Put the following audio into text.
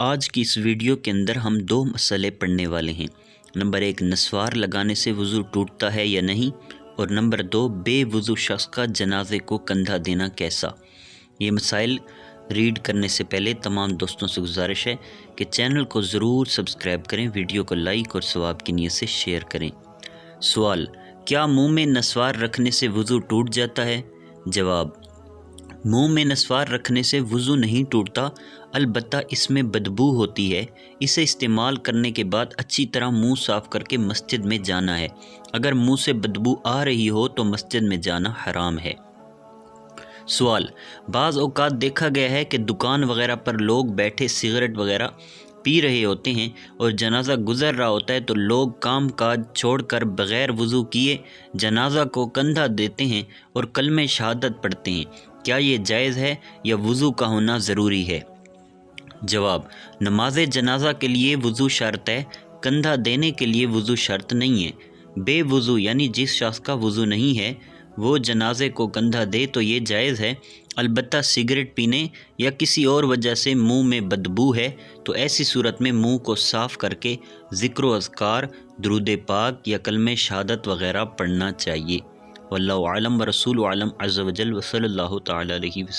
آج کی اس ویڈیو کے اندر ہم دو مسئلے پڑھنے والے ہیں۔ نمبر 1، نسوار لگانے سے وضو ٹوٹتا ہے یا نہیں، اور نمبر 2، بے وضو شخص کا جنازے کو کندھا دینا کیسا۔ یہ مسائل ریڈ کرنے سے پہلے تمام دوستوں سے گزارش ہے کہ چینل کو ضرور سبسکرائب کریں، ویڈیو کو لائک اور ثواب کی نیت سے شیئر کریں۔ سوال: کیا منہ میں نسوار رکھنے سے وضو ٹوٹ جاتا ہے؟ جواب: منہ میں نسوار رکھنے سے وضو نہیں ٹوٹتا، البتہ اس میں بدبو ہوتی ہے۔ اسے استعمال کرنے کے بعد اچھی طرح منہ صاف کر کے مسجد میں جانا ہے۔ اگر منہ سے بدبو آ رہی ہو تو مسجد میں جانا حرام ہے۔ سوال: بعض اوقات دیکھا گیا ہے کہ دکان وغیرہ پر لوگ بیٹھے سگریٹ وغیرہ پی رہے ہوتے ہیں اور جنازہ گزر رہا ہوتا ہے تو لوگ کام کاج چھوڑ کر بغیر وضو کیے جنازہ کو کندھا دیتے ہیں اور کلمہ شہادت پڑھتے ہیں۔ کیا یہ جائز ہے یا وضو کا ہونا ضروری ہے؟ جواب: نماز جنازہ کے لیے وضو شرط ہے، کندھا دینے کے لیے وضو شرط نہیں ہے۔ بے وضو یعنی جس شخص کا وضو نہیں ہے وہ جنازے کو کندھا دے تو یہ جائز ہے، البتہ سگریٹ پینے یا کسی اور وجہ سے منہ میں بدبو ہے تو ایسی صورت میں منہ کو صاف کر کے ذکر و اذکار، درود پاک یا کلمہ شہادت وغیرہ پڑھنا چاہیے۔ واللہ اعلم ورسول اعلم عز وجل وصلی اللہ تعالی علیہ وسلم۔